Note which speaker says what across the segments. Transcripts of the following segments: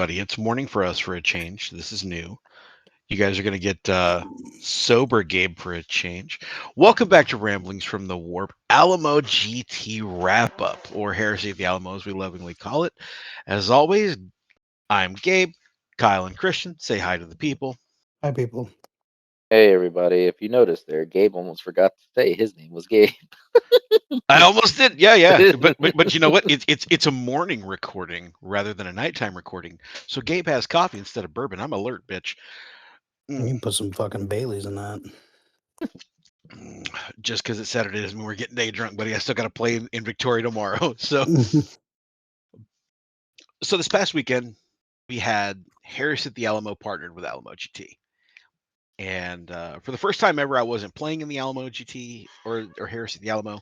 Speaker 1: Buddy, it's morning for us for a change. This is new. You guys are going to get sober Gabe for a change. Welcome back to Ramblings from the Warp Alamo GT wrap up, or Heresy of the Alamo, as we lovingly call it. As always, I'm Gabe, Kyle, and Christian. Say hi to the people.
Speaker 2: Hi, people.
Speaker 3: Hey everybody, if you noticed there, Gabe almost forgot to say his name was Gabe.
Speaker 1: I almost did, yeah. But you know what? It's a morning recording rather than a nighttime recording. So Gabe has coffee instead of bourbon. I'm alert, bitch.
Speaker 2: You can put some fucking Baileys in that.
Speaker 1: Just because it's Saturday doesn't mean we're getting day drunk, buddy. I still got to play in Victoria tomorrow. So this past weekend, we had Harris at the Alamo partnered with Alamo GT. And for the first time ever, I wasn't playing in the Alamo GT or Harris at the Alamo.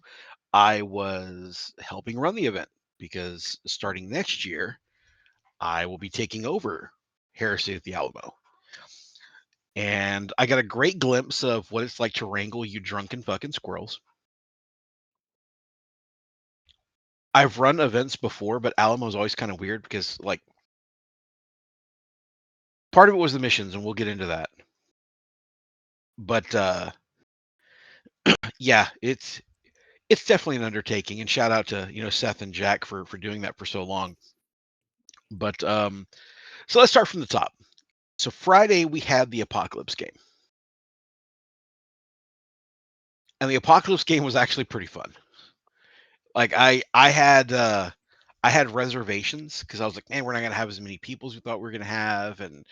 Speaker 1: I was helping run the event because starting next year, I will be taking over Harris at the Alamo. And I got a great glimpse of what it's like to wrangle you drunken fucking squirrels. I've run events before, but Alamo's always kind of weird because, like, part of it was the missions, and we'll get into that. But yeah, it's definitely an undertaking. And shout out to Seth and Jack for doing that for so long. But so let's start from the top. So Friday we had the Apocalypse game, and the Apocalypse game was actually pretty fun. Like I had reservations because I was like, man, we're not gonna have as many people as we thought we were gonna have, and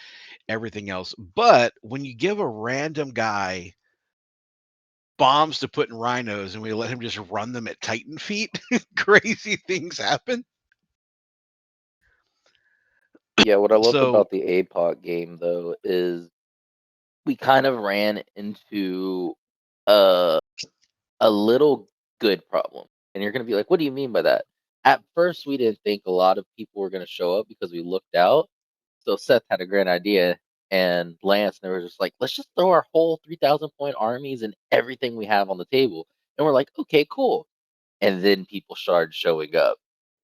Speaker 1: everything else. But when you give a random guy bombs to put in rhinos and we let him just run them at Titan feet, crazy things happen.
Speaker 3: Yeah, what I loved
Speaker 1: So
Speaker 3: about the APOC game though is we kind of ran into a little good problem. And you're gonna be like, what do you mean by that? At first we didn't think a lot of people were gonna show up because we looked out. So Seth had a great idea and Lance and they were just like, let's just throw our whole 3,000 point armies and everything we have on the table. And we're like, okay, cool. And then people started showing up.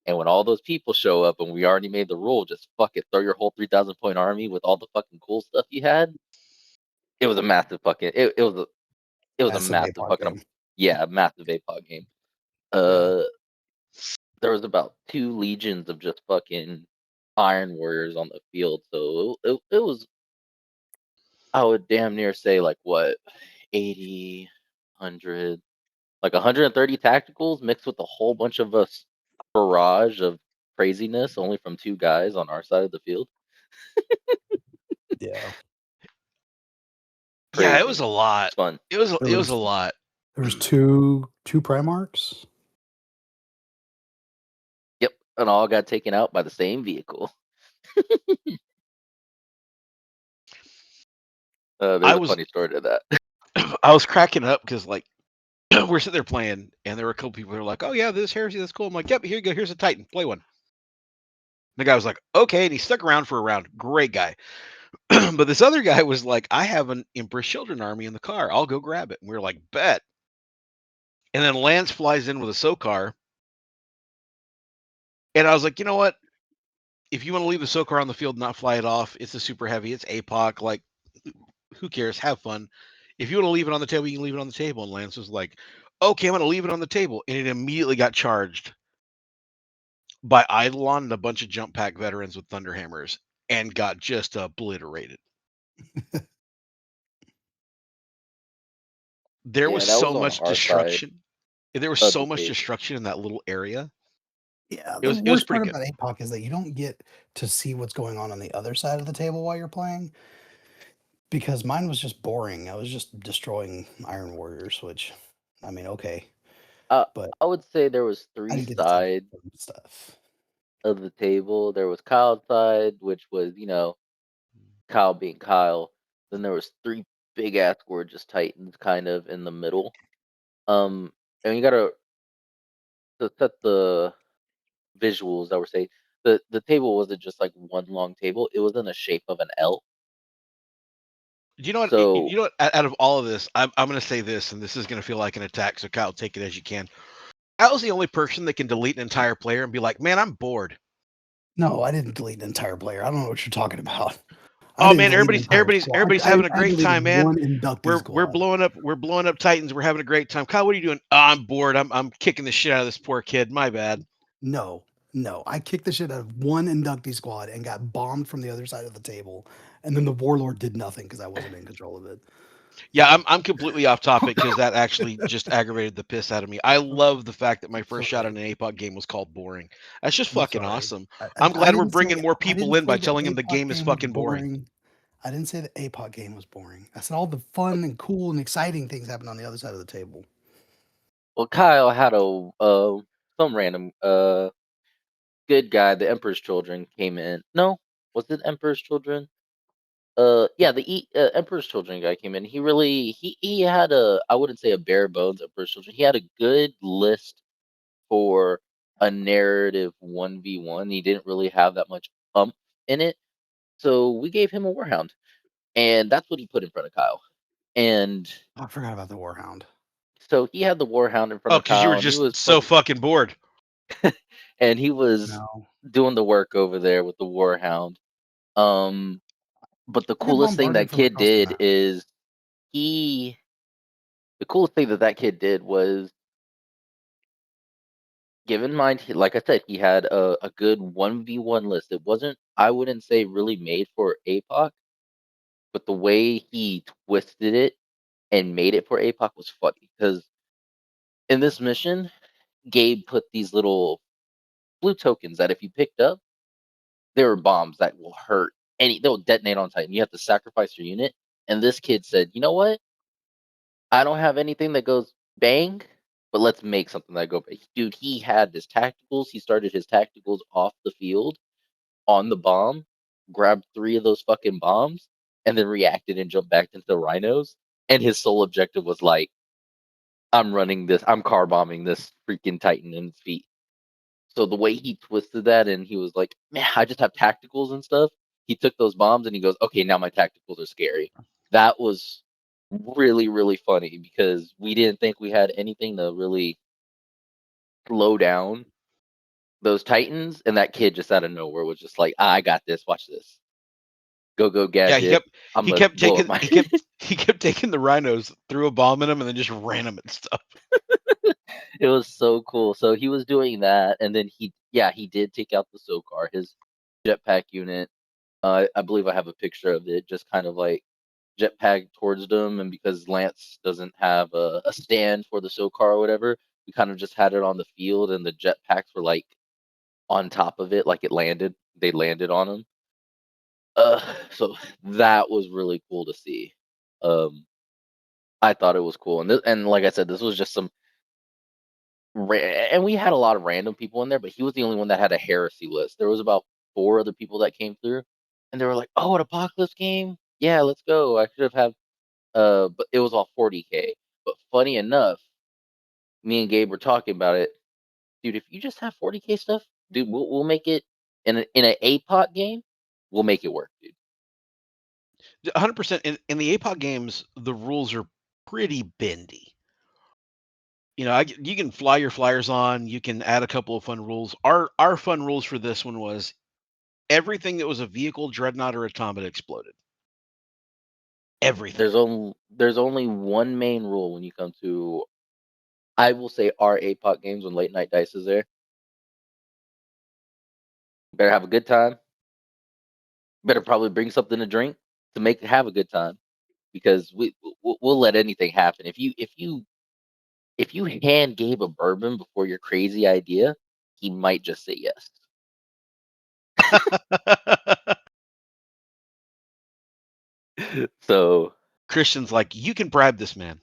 Speaker 3: And when all those people show up and we already made the rule, just fuck it, throw your whole 3,000 point army with all the fucking cool stuff you had. It was a massive fucking it was a
Speaker 2: Massive
Speaker 3: massive
Speaker 2: APOC
Speaker 3: fucking
Speaker 2: game.
Speaker 3: yeah, massive APOC game.
Speaker 2: Yeah.
Speaker 3: There was about 2 legions of just fucking Iron Warriors on the field, so it was, I would damn near say, like, what, 80, 100, like 130 tacticals mixed with a whole bunch of a barrage of craziness only from 2 guys on our side of the field.
Speaker 2: Yeah.
Speaker 1: yeah, it
Speaker 3: Crazy.
Speaker 1: was a lot.
Speaker 3: It's fun.
Speaker 1: It was a lot.
Speaker 2: There was two Primarchs.
Speaker 3: Yep, and all got taken out by the same vehicle. There's a funny story to that.
Speaker 1: I was cracking up because, like, we're sitting there playing, and there were a couple people who were like, "Oh yeah, this Heresy, that's cool." I'm like, "Yep, here you go. Here's a Titan. Play one." The guy was like, "Okay," and he stuck around for a round. Great guy. But this other guy was like, "I have an Empress Children army in the car. I'll go grab it." And we were like, "Bet." And then Lance flies in with a SOCAR, and I was like, "You know what? If you want to leave the SOCAR on the field and not fly it off, it's a super heavy. It's APOC. Like, who cares? Have fun. If you want to leave it on the table, you can leave it on the table." And Lance was like, "Okay, I'm going to leave it on the table." And it immediately got charged by Eidolon and a bunch of jump pack veterans with Thunderhammers and got just obliterated. There was
Speaker 3: That was
Speaker 1: so
Speaker 3: on
Speaker 1: much
Speaker 3: our side
Speaker 1: destruction. There was
Speaker 3: of
Speaker 1: so
Speaker 3: the
Speaker 1: much
Speaker 3: table.
Speaker 1: destruction in that little area.
Speaker 2: Yeah.
Speaker 1: It
Speaker 2: The
Speaker 1: was
Speaker 2: worst
Speaker 1: pretty
Speaker 2: part
Speaker 1: good.
Speaker 2: about APOC is that you don't get to see what's going on the other side of the table while you're playing. Because mine was just boring. I was just destroying Iron Warriors, which, I mean, okay. But
Speaker 3: I would say there was
Speaker 2: I
Speaker 3: 3
Speaker 2: didn't get to see
Speaker 3: sides
Speaker 2: some stuff.
Speaker 3: of the table. There was Kyle's side, which was, Kyle being Kyle. Then there was 3 big ass gorgeous Titans kind of in the middle. And you gotta to set the visuals that were saying the table wasn't just like one long table, it was in the shape of an L.
Speaker 1: You know what?
Speaker 3: So
Speaker 1: You know what? Out of all of this, I'm going to say this, and this is going to feel like an attack. So Kyle, take it as you can. I was the only person that can delete an entire player and be like, "Man, I'm bored."
Speaker 2: No, I didn't delete an entire player. I don't know what you're talking about. I
Speaker 1: Oh
Speaker 2: didn't
Speaker 1: man,
Speaker 2: delete an entire squad.
Speaker 1: everybody's
Speaker 2: I
Speaker 1: having a great
Speaker 2: deleted
Speaker 1: time, man.
Speaker 2: one inductee
Speaker 1: We're
Speaker 2: squad.
Speaker 1: blowing up Titans. We're having a great time. Kyle, what are you doing? Oh, I'm bored. I'm kicking the shit out of this poor kid. My bad.
Speaker 2: No, I kicked the shit out of one inductee squad and got bombed from the other side of the table. And then the warlord did nothing because I wasn't in control of it.
Speaker 1: Yeah, I'm completely off topic because that actually just aggravated the piss out of me. I love the fact that my first shot
Speaker 2: Sorry.
Speaker 1: at an APOC game was called boring. That's just
Speaker 2: I'm
Speaker 1: fucking
Speaker 2: sorry.
Speaker 1: awesome.
Speaker 2: I
Speaker 1: I'm glad we're
Speaker 2: didn't
Speaker 1: bringing
Speaker 2: say
Speaker 1: more
Speaker 2: I
Speaker 1: people
Speaker 2: didn't
Speaker 1: in by
Speaker 2: say the
Speaker 1: telling them the
Speaker 2: APOC
Speaker 1: game is
Speaker 2: game was
Speaker 1: fucking boring.
Speaker 2: I didn't say the APOC game was boring. I said all the fun and cool and exciting things happened on the other side of the table.
Speaker 3: Well, Kyle had some random good guy. The Emperor's Children came in. No, was it Emperor's Children? Yeah, the Emperor's Children guy came in. He had I wouldn't say a bare bones Emperor's Children. He had a good list for a narrative 1v1. He didn't really have that much umph in it, so we gave him a Warhound, and that's what he put in front of Kyle. And
Speaker 2: I forgot about the Warhound.
Speaker 3: so he had the Warhound in front
Speaker 1: Oh,
Speaker 3: of
Speaker 1: because you
Speaker 3: Kyle,
Speaker 1: were
Speaker 3: and he
Speaker 1: just
Speaker 3: was
Speaker 1: so fucking bored.
Speaker 3: and he was
Speaker 2: No.
Speaker 3: doing the work over there with the Warhound. But the
Speaker 2: I get
Speaker 3: coolest thing
Speaker 2: bombarded
Speaker 3: that
Speaker 2: from
Speaker 3: kid
Speaker 2: across the
Speaker 3: did
Speaker 2: map.
Speaker 3: is the coolest thing that kid did was, give in mind, like I said, he had a good 1v1 list. It wasn't, I wouldn't say, really made for APOC, but the way he twisted it and made it for APOC was funny. Because in this mission, Gabe put these little blue tokens that if you picked up, there were bombs that will hurt they'll detonate on Titan. You have to sacrifice your unit. And this kid said, you know what? I don't have anything that goes bang, but let's make something that go bang. Dude, he had his tacticals. He started his tacticals off the field on the bomb, grabbed 3 of those fucking bombs, and then reacted and jumped back into the rhinos. And his sole objective was like, I'm car bombing this freaking Titan in its feet. So the way he twisted that, and he was like, man, I just have tacticals and stuff. He took those bombs and he goes, okay, now my tacticals are scary. That was really, really funny because we didn't think we had anything to really slow down those Titans. And that kid just out of nowhere was just like, I got this. Watch this. Go
Speaker 1: Yeah,
Speaker 3: gadget. I'm
Speaker 1: he
Speaker 3: gonna
Speaker 1: kept
Speaker 3: blow up
Speaker 1: taking
Speaker 3: my.
Speaker 1: he kept taking the rhinos, threw a bomb in them, and then just ran them and stuff.
Speaker 3: It was so cool. So he was doing that, and then he did take out the SOCAR, his jetpack unit. I believe I have a picture of it, just kind of like jetpack towards them, and because Lance doesn't have a stand for the SOCAR or whatever, we kind of just had it on the field, and the jetpacks were like on top of it, like they landed on them. So that was really cool to see. I thought it was cool, and like I said, this was just some, and we had a lot of random people in there, but he was the only one that had a heresy list. There was about 4 other people that came through, and they were like, "Oh, an apocalypse game? Yeah, let's go." I should have had, but it was all 40K. But funny enough, me and Gabe were talking about it, dude. If you just have 40K stuff, dude, we'll make it in an APOC game. We'll make it work, dude.
Speaker 1: 100%. In the APOC games, the rules are pretty bendy. You know, you can fly your flyers on. You can add a couple of fun rules. Our fun rules for this one was everything that was a vehicle, dreadnought, or automata exploded. Everything.
Speaker 3: There's only one main rule when you come to, I will say, our APOC games when Late Night Dice is there. Better have a good time. Better probably bring something to drink to have a good time, because we'll let anything happen. If you hand Gabe a bourbon before your crazy idea, he might just say yes. So,
Speaker 1: Christian's like, you can bribe this man.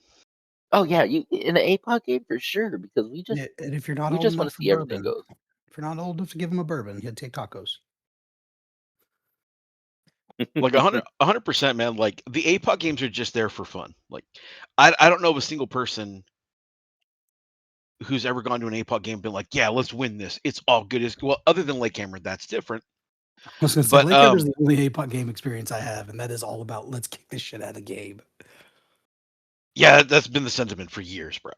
Speaker 3: oh yeah, you in the APOC game for sure, because we just
Speaker 2: And if you're not
Speaker 3: we
Speaker 2: old
Speaker 3: just want
Speaker 2: enough
Speaker 3: to
Speaker 2: for
Speaker 3: see everything
Speaker 2: bourbon,
Speaker 3: go.
Speaker 2: if you're not old enough to give him a bourbon, he'd take tacos.
Speaker 1: Like 100%, man. Like the APOC games are just there for fun. Like I don't know of a single person who's ever gone to an APOC game and been like, yeah, let's win this. It's all good as well, other than Lake Hammer, that's different.
Speaker 2: I was gonna say
Speaker 1: But
Speaker 2: Lake Hammer's the only APOC game experience I have, and that is all about let's kick this shit out of Gabe.
Speaker 1: yeah, that's been the sentiment for years, bro.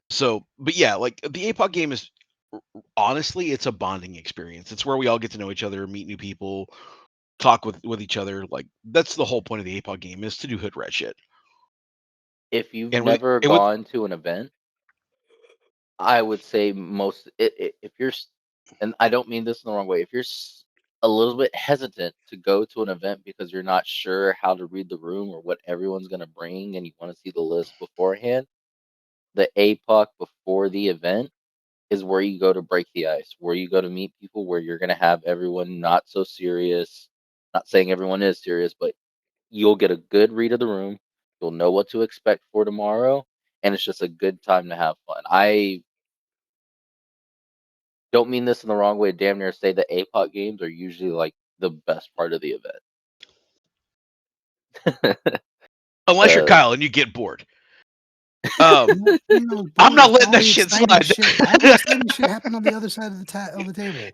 Speaker 1: So, but yeah, like the APOC game is honestly, it's a bonding experience. It's where we all get to know each other, meet new people, talk with each other. Like that's the whole point of the APOC game, is to do hood rat shit.
Speaker 3: If you've
Speaker 1: And with
Speaker 3: never
Speaker 1: and with
Speaker 3: gone to an event, I would say if you're, and I don't mean this in the wrong way, if you're a little bit hesitant to go to an event because you're not sure how to read the room or what everyone's going to bring, and you want to see the list beforehand, the APOC before the event is where you go to break the ice, where you go to meet people, where you're going to have everyone not so serious. Not saying everyone is serious, but you'll get a good read of the room. You'll know what to expect for tomorrow, and it's just a good time to have fun. I don't mean this in the wrong way. Damn near say the APOC games are usually like the best part of the event.
Speaker 1: unless you're
Speaker 3: uh,
Speaker 1: Kyle and you get bored. I'm
Speaker 2: bored.
Speaker 1: not letting
Speaker 2: All
Speaker 1: that
Speaker 2: the
Speaker 1: shit
Speaker 2: exciting
Speaker 1: slide.
Speaker 2: shit. All the exciting shit happened on the other side of the table.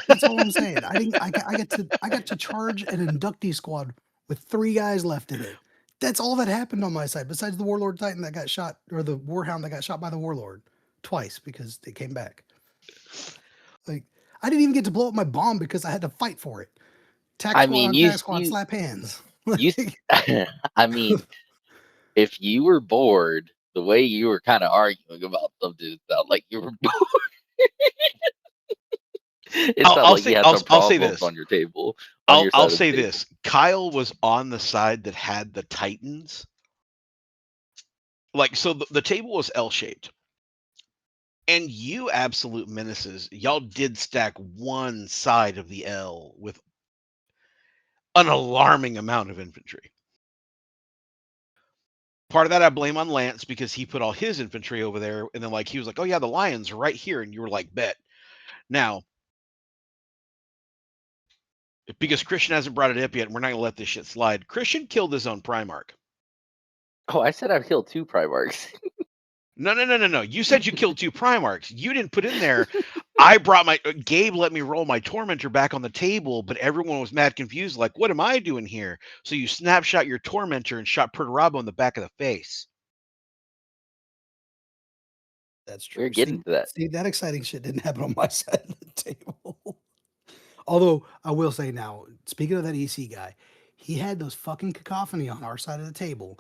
Speaker 2: That's all I'm saying. I got to charge an inductee squad with 3 guys left in it. That's all that happened on my side, besides the Warlord Titan that got shot, or the Warhound that got shot by the Warlord twice because they came back. Like, I didn't even get to blow up my bomb because I had to fight for it. Tac
Speaker 3: I
Speaker 2: squad
Speaker 3: mean,
Speaker 2: on
Speaker 3: you
Speaker 2: tac squad,
Speaker 3: you
Speaker 2: slap hands.
Speaker 3: you. I mean, if you were bored, the way you were kind of arguing about some dudes sound like you were bored. It sounded like you had some
Speaker 1: I'll say
Speaker 3: problems
Speaker 1: this.
Speaker 3: on your table, on your side
Speaker 1: I'll
Speaker 3: of the
Speaker 1: say
Speaker 3: table.
Speaker 1: this. Kyle was on the side that had the Titans. Like, so the table was L-shaped. And you absolute menaces, y'all did stack one side of the L with an alarming amount of infantry. Part of that I blame on Lance because he put all his infantry over there, and then like he was like, "Oh yeah, the lions are right here," and you were like, "Bet." Now, because Christian hasn't brought it up yet, we're not gonna let this shit slide. Christian killed his own Primarch.
Speaker 3: Oh, I said I've killed 2 Primarchs.
Speaker 1: No. You said you killed 2 Primarchs. You didn't put in there. I brought my Gabe let me roll my Tormentor back on the table, but everyone was mad confused. Like, what am I doing here? So you snapshot your Tormentor and shot Perturabo in the back of the face.
Speaker 2: That's true.
Speaker 3: We're getting to that.
Speaker 2: See, that exciting shit didn't happen on my side of the table. Although I will say now, speaking of that EC guy, he had those fucking cacophony on our side of the table.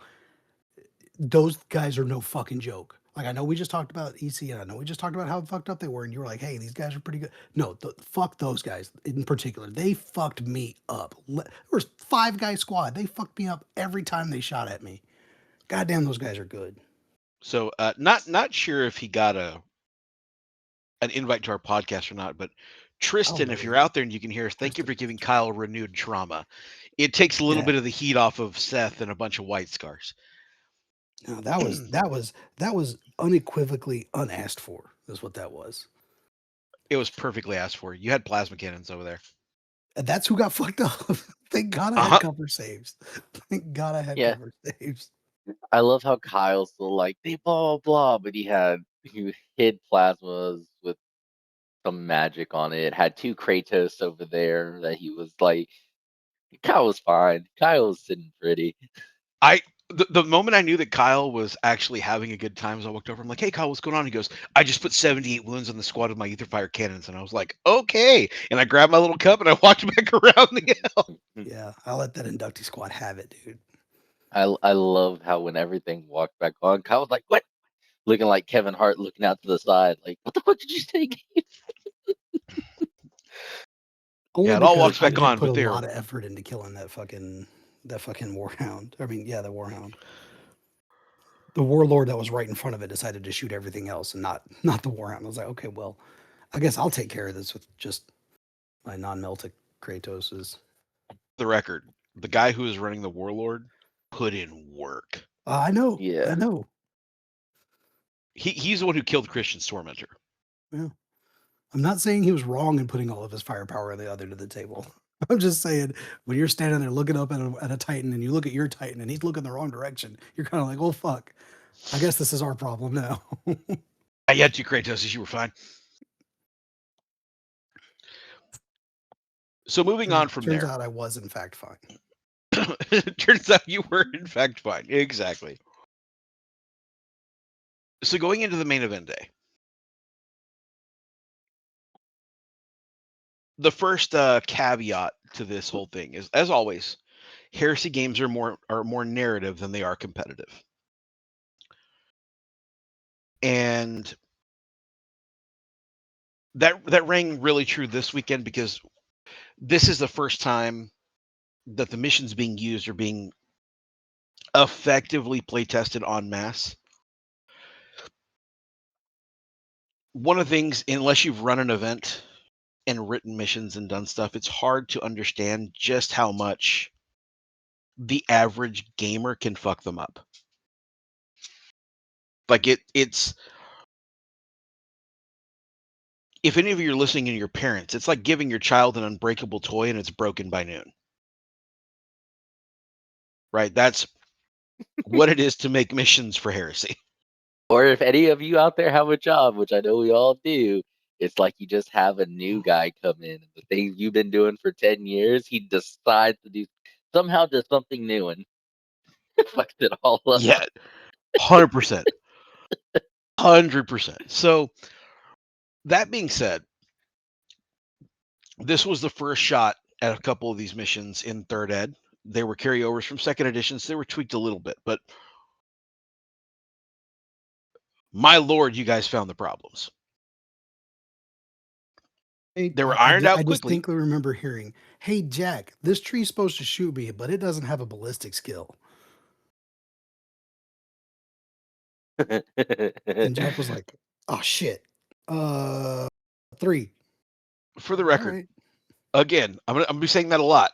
Speaker 2: Those guys are no fucking joke. Like, I know we just talked about EC, and I know we just talked about how fucked up they were, and you were like, "Hey, these guys are pretty good." No, fuck those guys in particular. They fucked me up. There was 5-guy squad. They fucked me up every time they shot at me. Goddamn, those guys are good.
Speaker 1: So not sure if he got an invite to our podcast or not, but Tristan, if you're out there and you can hear us, thank you for giving Kyle renewed trauma. It takes a little bit of the heat off of Seth and a bunch of white scars.
Speaker 2: No, that was unequivocally unasked for. Is what that was.
Speaker 1: It was perfectly asked for. You had plasma cannons over there.
Speaker 2: And that's who got fucked up. Thank God I had cover saves. Thank God I had cover saves.
Speaker 3: I love how Kyle's still like, they blah blah, but he hid plasmas with some magic on it. Had 2 Kratos over there that he was like, Kyle was fine. Kyle was sitting pretty.
Speaker 1: The moment I knew that Kyle was actually having a good time, as I walked over, I'm like, "Hey, Kyle, what's going on?" He goes, "I just put 78 wounds on the squad with my ether fire cannons," and I was like, "Okay." And I grabbed my little cup and I walked back around the hill.
Speaker 2: Yeah, I'll let that inductee squad have it, dude.
Speaker 3: I love how when everything walked back on, Kyle was like, "What?" Looking like Kevin Hart, looking out to the side, like, "What the fuck did you say?"
Speaker 2: Only
Speaker 1: It all
Speaker 2: because
Speaker 1: walks
Speaker 2: I
Speaker 1: back
Speaker 2: did
Speaker 1: on,
Speaker 2: put
Speaker 1: but
Speaker 2: a
Speaker 1: they're
Speaker 2: lot of effort into killing that fucking Warhound. I mean, yeah, the Warhound. The Warlord that was right in front of it decided to shoot everything else and not the Warhound. I was like, okay, well, I guess I'll take care of this with just my non-meltic Kratoses.
Speaker 1: the record. The guy who was running the Warlord put in work.
Speaker 2: I know.
Speaker 3: Yeah.
Speaker 2: I know.
Speaker 1: He's the one who killed Christian's Tormentor.
Speaker 2: Yeah. I'm not saying he was wrong in putting all of his firepower on the other to the table. I'm just saying, when you're standing there looking up at a Titan and you look at your Titan and he's looking the wrong direction, you're kind of like, oh, fuck. I guess this is our problem now.
Speaker 1: I had 2 Kratoses. You were fine. So moving on from
Speaker 2: Turns
Speaker 1: there.
Speaker 2: out I was, in fact, fine.
Speaker 1: Turns out you were, in fact, fine. Exactly. So going into the main event day, the first caveat to this whole thing is, as always, Heresy games are more narrative than they are competitive. And that rang really true this weekend, because this is the first time that the missions being used are being effectively play tested en masse. One of the things, unless you've run an event and written missions and done stuff, it's hard to understand just how much the average gamer can fuck them up. Like it's if any of you are listening and your parents, it's like giving your child an unbreakable toy and it's broken by noon. Right? That's what it is to make missions for Heresy.
Speaker 3: Or if any of you out there have a job, which I know we all do, it's like you just have a new guy come in. The thing you've been doing for 10 years, he decides to somehow does something new and fucks it all up.
Speaker 1: Yeah, 100%. 100%. So that being said, this was the first shot at a couple of these missions in third ed. They were carryovers from second editions. They were tweaked a little bit, but my lord, you guys found the problems.
Speaker 2: Hey,
Speaker 1: They were ironed out
Speaker 2: I
Speaker 1: quickly.
Speaker 2: distinctly remember hearing, "Hey Jack, this tree's supposed to shoot me, but it doesn't have a ballistic skill." And Jack was like, "Oh shit, 3."
Speaker 1: For the
Speaker 2: All
Speaker 1: record,
Speaker 2: right.
Speaker 1: again, I'm gonna be saying that a lot.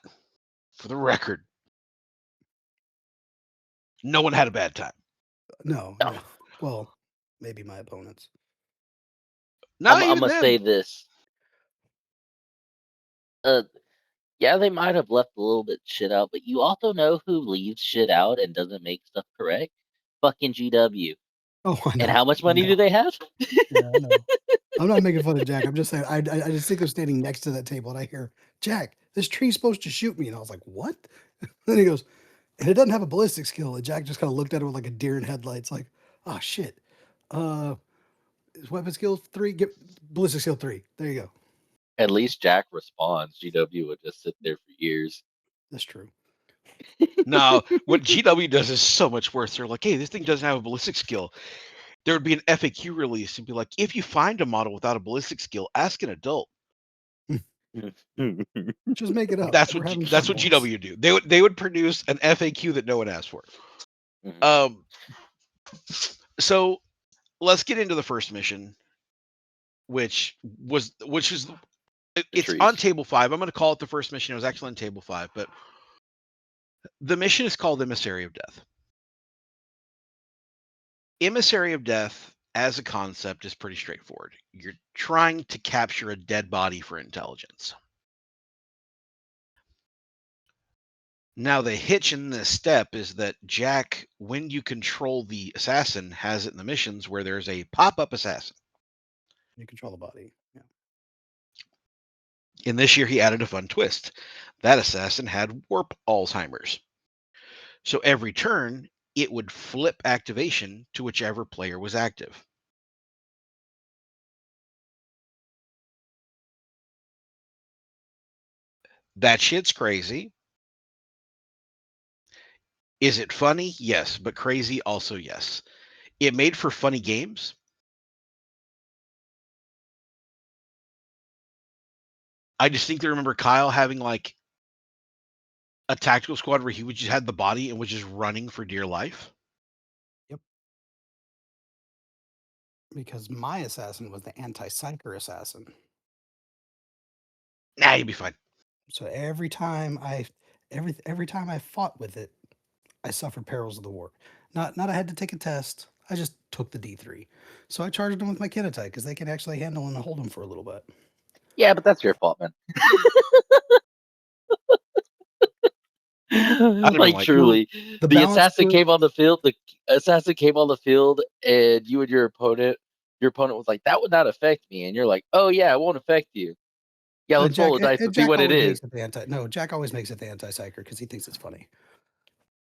Speaker 1: For the record, no one had a bad time.
Speaker 2: No,
Speaker 3: No.
Speaker 2: no. Well, maybe my opponents.
Speaker 1: Not
Speaker 3: I'm
Speaker 1: even
Speaker 3: gonna
Speaker 1: them.
Speaker 3: say this. Yeah, they might have left a little bit shit out, but you also know who leaves shit out and doesn't make stuff correct? Fucking GW.
Speaker 2: Oh, I know.
Speaker 3: And how much
Speaker 2: I
Speaker 3: money
Speaker 2: know.
Speaker 3: do they have?
Speaker 2: Yeah, I know. I'm not making fun of Jack. I'm just saying. I just think they're standing next to that table, and I hear, "Jack, this tree's supposed to shoot me," and I was like, "What?" Then he goes, "And it doesn't have a ballistic skill." And Jack just kind of looked at it with like a deer in headlights, like, "Oh shit, is weapon skill 3? Get ballistic skill 3. There you go."
Speaker 3: At least Jack responds. GW would just sit there for years.
Speaker 2: That's true.
Speaker 1: No, what GW does is so much worse. They're like, hey, this thing doesn't have a ballistic skill. There would be an FAQ release and be like, if you find a model without a ballistic skill, ask an adult.
Speaker 2: Just make it up.
Speaker 1: That's
Speaker 2: We're
Speaker 1: what
Speaker 2: having
Speaker 1: that's
Speaker 2: fun,
Speaker 1: what
Speaker 2: boys.
Speaker 1: GW do. They would produce an FAQ that no one asked for.
Speaker 3: Mhm.
Speaker 1: So let's get into the first mission, which is it's
Speaker 3: trees.
Speaker 1: on table 5. I'm going to call it the first mission. It was actually on table 5, but the mission is called Emissary of Death. Emissary of Death as a concept is pretty straightforward. You're trying to capture a dead body for intelligence. Now, the hitch in this step is that Jack, when you control the assassin, has it in the missions where there's a pop-up assassin.
Speaker 2: You control the body. Yeah.
Speaker 1: In this year, he added a fun twist. That assassin had warp Alzheimer's. So every turn, it would flip activation to whichever player was active. That shit's crazy. Is it funny? Yes, but crazy also yes. It made for funny games. I distinctly remember Kyle having like a tactical squad where he would just had the body and was just running for dear life.
Speaker 2: Yep. Because my assassin was the anti-psyker assassin.
Speaker 1: Nah, you'd be fine.
Speaker 2: So every time I fought with it, I suffered perils of the war. Not I had to take a test. I just took the D3. So I charged them with my kinetite because they can actually handle and hold them for a little bit.
Speaker 3: Yeah, but that's your fault, man. Like truly, the assassin came on the field. The assassin came on the field, and you and your opponent was like, "That would not affect me," and you're like, "Oh yeah, it won't affect you." Yeah, let's roll a dice to see what it is.
Speaker 2: Jack always makes it the anti-psyker because he thinks it's funny.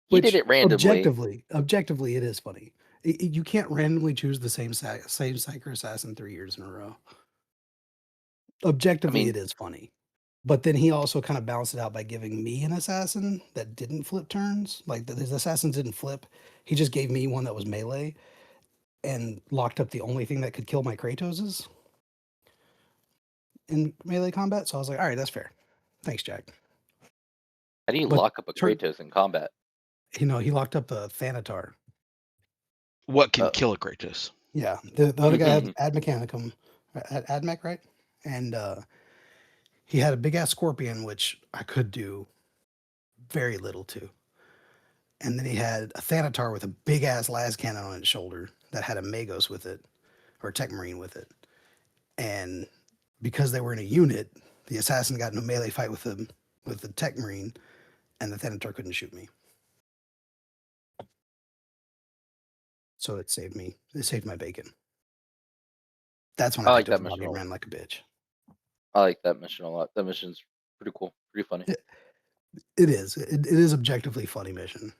Speaker 3: He did it randomly.
Speaker 2: Objectively, it is funny. You can't randomly choose the same psyker assassin 3 years in a row. Objectively, it is funny. But then he also kind of balanced it out by giving me an assassin that didn't flip turns. Like his assassins didn't flip. He just gave me one that was melee and locked up the only thing that could kill my Kratoses in melee combat. So I was like, all right, that's fair. Thanks, Jack.
Speaker 3: How do you
Speaker 2: But
Speaker 3: lock up a Kratos in combat?
Speaker 2: He locked up a Thanatar.
Speaker 1: What can kill a Kratos?
Speaker 2: Yeah, the other guy had Ad Mechanicum, Ad Mech, right? And he had a big ass Scorpion, which I could do very little to. And then he had a Thanatar with a big ass las cannon on its shoulder that had a Magos with it, or a Tech Marine with it. And because they were in a unit, the assassin got in a melee fight with the Tech Marine, and the Thanatar couldn't shoot me. So it saved me. It saved my bacon. That's when I
Speaker 3: like
Speaker 2: picked up
Speaker 3: that
Speaker 2: the log
Speaker 3: mission
Speaker 2: and
Speaker 3: a lot.
Speaker 2: ran like a bitch.
Speaker 3: I like that mission a lot. That mission's pretty cool, pretty funny.
Speaker 2: It is. It is objectively funny mission.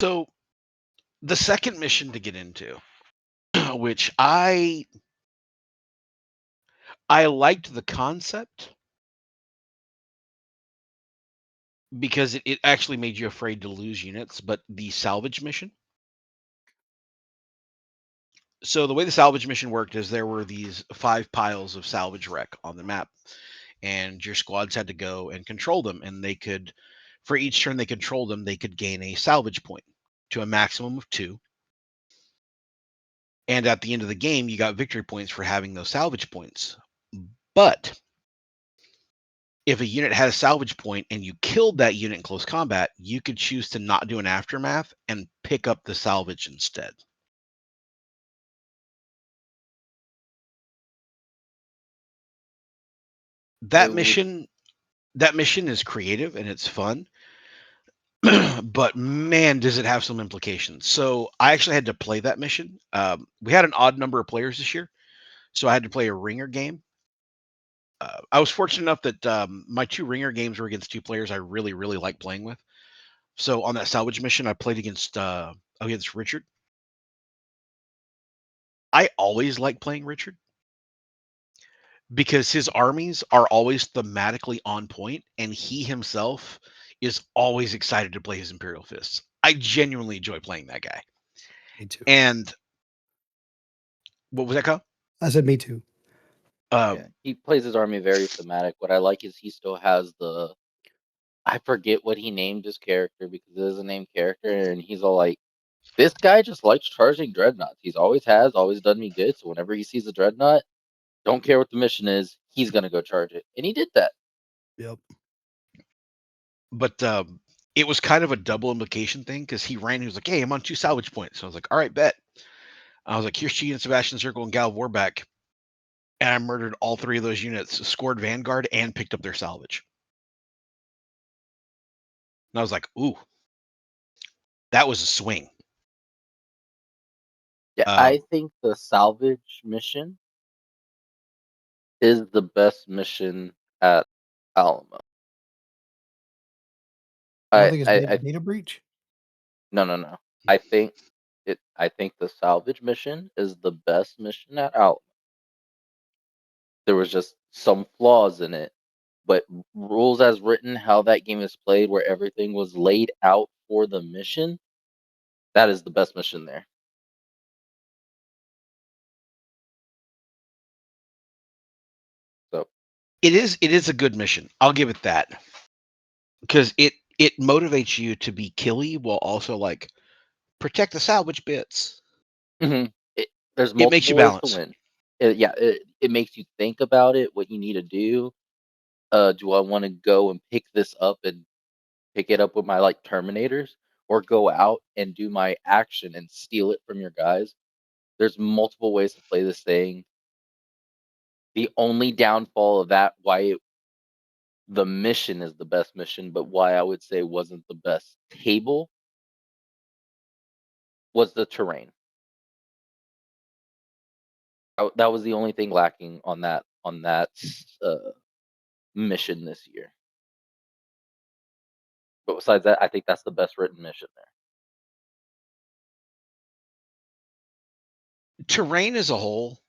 Speaker 1: So the second mission to get into, which I liked the concept because it actually made you afraid to lose units, but the salvage mission. So the way the salvage mission worked is there were these 5 piles of salvage wreck on the map, and your squads had to go and control them, and they could, for each turn they controlled them, they could gain a salvage point to a maximum of 2. And at the end of the game, you got victory points for having those salvage points. But if a unit had a salvage point and you killed that unit in close combat, you could choose to not do an aftermath and pick up the salvage instead. That mission is creative and it's fun. But man, does it have some implications. So I actually had to play that mission. We had an odd number of players this year, so I had to play a ringer game. I was fortunate enough that my 2 ringer games were against 2 players I really, really like playing with. So on that salvage mission, I played against Richard. I always like playing Richard because his armies are always thematically on point, and he himself is always excited to play his Imperial Fists. I genuinely enjoy playing that guy.
Speaker 2: Me too.
Speaker 1: And what was that, Kyle?
Speaker 2: I said me too.
Speaker 3: Yeah, he plays his army very thematic. What I like is he still has I forget what he named his character because it is a named character, and he's all like, this guy just likes charging dreadnoughts. He's always done me good. So whenever he sees a dreadnought, don't care what the mission is, he's gonna go charge it, and he did that.
Speaker 2: Yep.
Speaker 1: But it was kind of a double implication thing because he was like, "Hey, I'm on 2 salvage points." So I was like, "All right, bet." I was like, "Here's Chi and Sebastian Circle and Gal of Warback," and I murdered all 3 of those units, scored Vanguard, and picked up their salvage. And I was like, "Ooh, that was a swing."
Speaker 3: Yeah, I think the salvage mission is the best mission at Alamo.
Speaker 2: I don't think it's data breach.
Speaker 3: No. I think the salvage mission is the best mission at Alamo. There was just some flaws in it, but rules as written, how that game is played, where everything was laid out for the mission, that is the best mission there. So
Speaker 1: it is a good mission. I'll give it that. Because it motivates you to be killy while also like protect the salvage bits.
Speaker 3: there's
Speaker 1: It
Speaker 3: multiple
Speaker 1: makes you
Speaker 3: ways
Speaker 1: balance.
Speaker 3: to win. It makes you think about it, what you need to do. Do I want to go and pick this up and pick it up with my like Terminators, or go out and do my action and steal it from your guys? There's multiple ways to play this thing. The only downfall of that, the mission is the best mission, but why I would say wasn't the best table, was the terrain. That was the only thing lacking on that mission this year. But besides that, I think that's the best written mission there.
Speaker 1: Terrain as a whole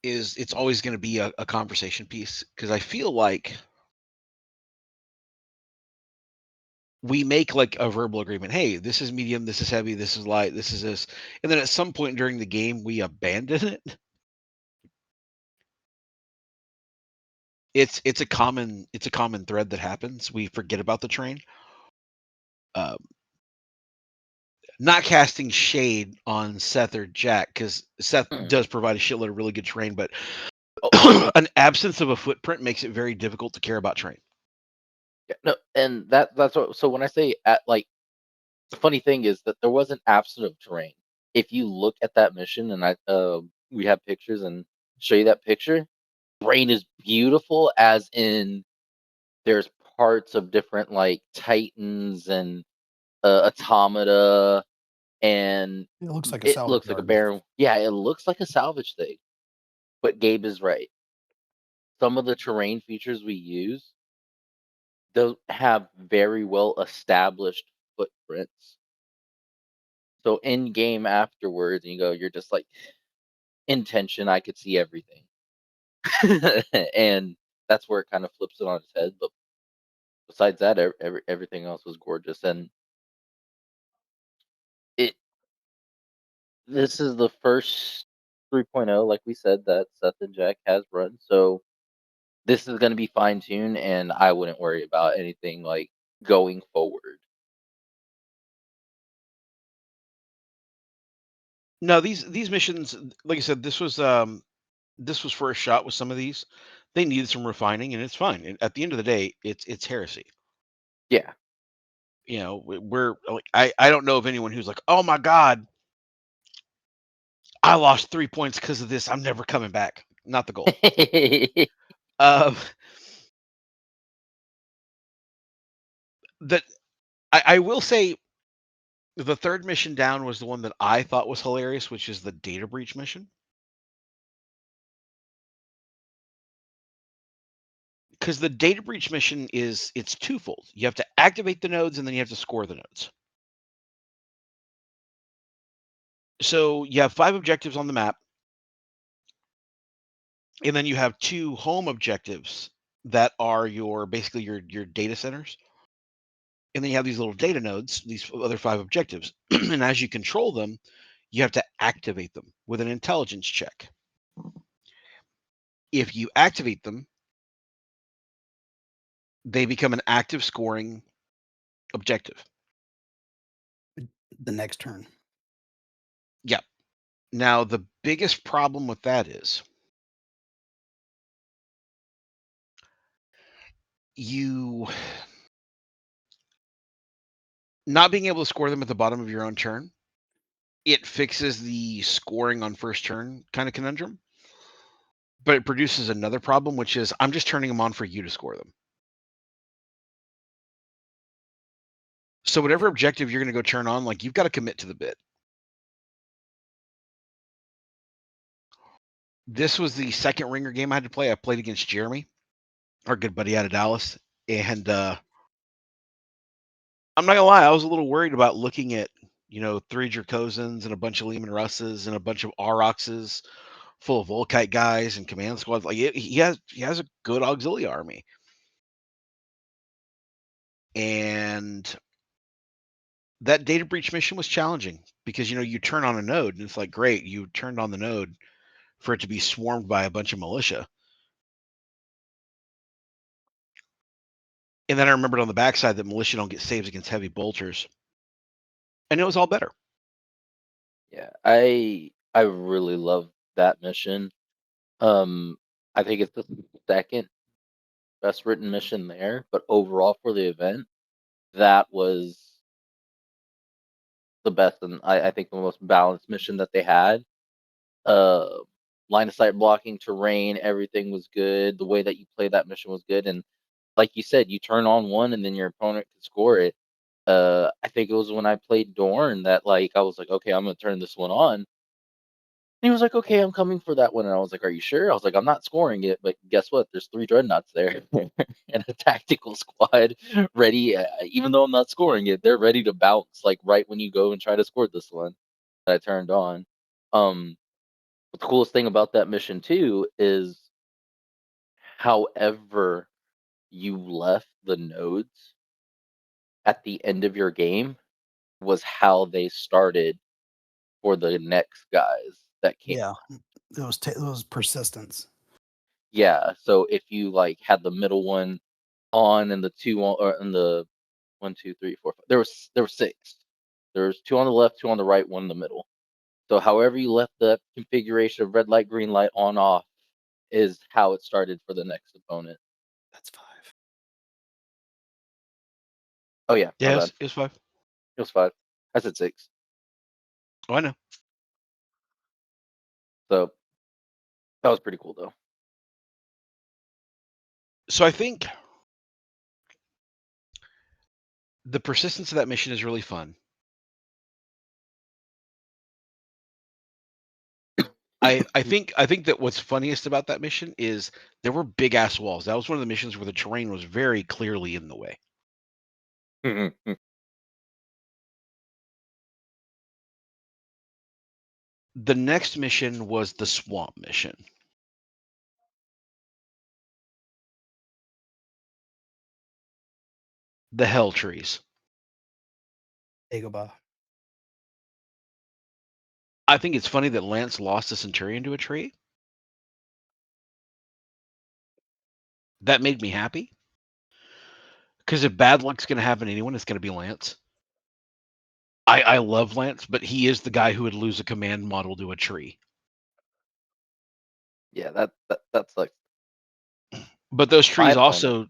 Speaker 1: is it's always going to be a conversation piece, because I feel like we make like a verbal agreement. Hey, this is medium, this is heavy, this is light, this is this. And then at some point during the game, we abandon it. It's a common thread that happens. We forget about the terrain. Not casting shade on Seth or Jack, because Seth does provide a shitload of really good terrain, but an absence of a footprint makes it very difficult to care about terrain.
Speaker 3: Yeah, no, and that's what. So when I say like, the funny thing is that there was an absence of terrain. If you look at that mission, and we have pictures and show you that picture, terrain is beautiful, as in there's parts of different like titans and automata, and
Speaker 2: It looks like a
Speaker 3: it
Speaker 2: salvage
Speaker 3: looks like a
Speaker 2: yard.
Speaker 3: barren. Yeah, it looks like a salvage thing. But Gabe is right. Some of the terrain features we use don't have very well established footprints. So in game afterwards, you're just like, intention, I could see everything. And that's where it kind of flips it on its head. But besides that, everything else was gorgeous. And this is the first 3.0, like we said, that Seth and Jack has run. So this is going to be fine tuned, and I wouldn't worry about anything like going forward.
Speaker 1: No, these missions, like I said, this was first shot with some of these. They needed some refining, and it's fine. And at the end of the day, it's heresy.
Speaker 3: Yeah.
Speaker 1: You know, we're like, I don't know of anyone who's like, oh my god, I lost 3 points because of this, I'm never coming back. Not the goal. That I will say, the third mission down was the one that I thought was hilarious, which is the data breach mission. Because the data breach mission it's twofold. You have to activate the nodes, and then you have to score the nodes. So you have 5 objectives on the map, and then you have 2 home objectives that are basically your data centers. And then you have these little data nodes, these other 5 objectives. And as you control them, you have to activate them with an intelligence check. If you activate them, they become an active scoring objective.
Speaker 2: The next turn.
Speaker 1: Yeah. Now, the biggest problem with that is you not being able to score them at the bottom of your own turn. It fixes the scoring on first turn kind of conundrum, but it produces another problem, which is I'm just turning them on for you to score them. So whatever objective you're going to go turn on, like, you've got to commit to the bit. This was the second ringer game I had to play. I played against Jeremy, our good buddy out of Dallas, and I'm not gonna lie, I was a little worried about looking at 3 Dracosans and a bunch of Lehman Russes and a bunch of Auroxes full of Volkite guys and command squads. Like, he has a good auxiliary army. And that data breach mission was challenging because you turn on a node and it's like, great, you turned on the node for it to be swarmed by a bunch of militia. And then I remembered on the backside that militia don't get saves against heavy bolters. And it was all better.
Speaker 3: Yeah, I really love that mission. I think it's the second best written mission there, but overall for the event, that was the best, and I think the most balanced mission that they had. Line of sight blocking, terrain, everything was good. The way that you played that mission was good, and like you said, you turn on one and then your opponent can score it. I think it was when I played Dorn that like I was like, okay, I'm gonna turn this one on. And he was like, okay, I'm coming for that one. And I was like, are you sure? I was like, I'm not scoring it, but guess what? There's 3 dreadnoughts there and a tactical squad ready. Even though I'm not scoring it, they're ready to bounce like right when you go and try to score this one that I turned on. the coolest thing about that mission too is however you left the nodes at the end of your game was how they started for the next guys that came.
Speaker 2: Yeah, it was persistence.
Speaker 3: Yeah, so if you like had the middle one on and the two on, or in the 1, 2, 3, 4, 5, there were 6. There's 2 on the left, 2 on the right, 1 in the middle. So however you left the configuration of red light, green light on off is how it started for the next opponent.
Speaker 2: That's 5.
Speaker 3: Oh yeah, my
Speaker 1: Yes,
Speaker 3: bad.
Speaker 1: it's 5.
Speaker 3: It was 5. I said 6.
Speaker 1: Oh, I know.
Speaker 3: So that was pretty cool though.
Speaker 1: So I think the persistence of that mission is really fun. I think that what's funniest about that mission is there were big ass walls. That was one of the missions where the terrain was very clearly in the way. The next mission was the swamp mission. The hell trees.
Speaker 2: Dagobah.
Speaker 1: I think it's funny that Lance lost a centurion to a tree. That made me happy. Because if bad luck's going to happen to anyone, it's going to be Lance. I love Lance, but he is the guy who would lose a command model to a tree.
Speaker 3: Yeah, that's like.
Speaker 1: But those trees
Speaker 3: My
Speaker 1: also,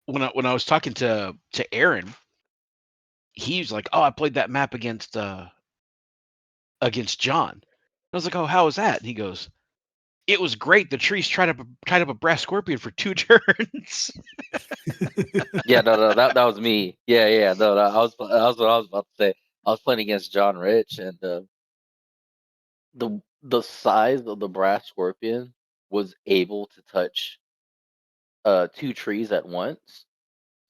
Speaker 1: when I was talking to Aaron, he's like, "Oh, I played that map against John." I was like, "Oh, how was that?" And he goes, "It was great. The trees tied up a brass scorpion for 2 turns."
Speaker 3: Yeah, no, that was me. Yeah, no, that was what I was about to say. I was playing against John Rich, and the size of the brass scorpion was able to touch 2 trees at once.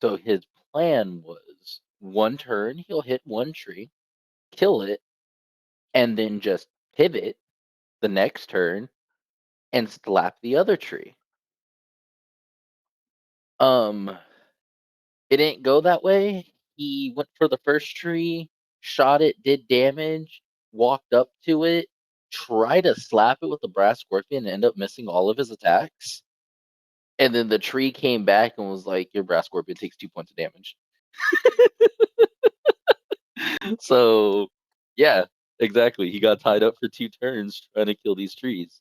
Speaker 3: So his plan was 1 turn he'll hit 1 tree, kill it, and then just pivot the next turn and slap the other tree. It didn't go that way. He went for the first tree, shot it, did damage, walked up to it, tried to slap it with the brass scorpion, and ended up missing all of his attacks. And then the tree came back and was like, "Your brass scorpion takes 2 points of damage." So, yeah, exactly. He got tied up for 2 turns trying to kill these trees.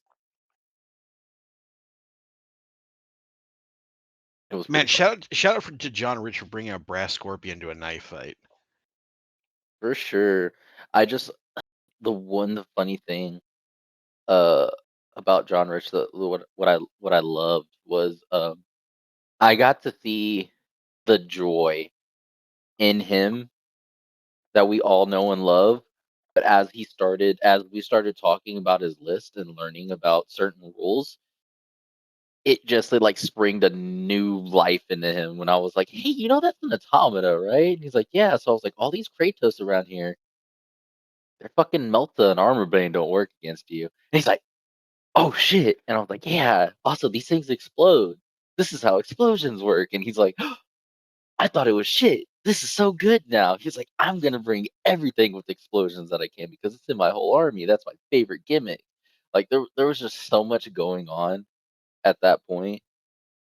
Speaker 3: It was
Speaker 1: Man,
Speaker 3: pretty fun.
Speaker 1: shout out to John Rich for bringing a brass scorpion to a knife fight.
Speaker 3: For sure. The funny thing about John Rich, what I loved was I got to see the joy in him that we all know and love. But as we started talking about his list and learning about certain rules, it like springed a new life into him when I was like, "Hey, that's an automata, right?" And he's like, "Yeah." So I was like, "All these Kratos around here, they're fucking Melta and Armor Bane don't work against you." And he's like, "Oh shit!" And I was like, "Yeah. Also, these things explode. This is how explosions work." And he's like, "I thought it was shit. This is so good now." He's like, "I'm gonna bring everything with explosions that I can because it's in my whole army. That's my favorite gimmick." Like there was just so much going on at that point.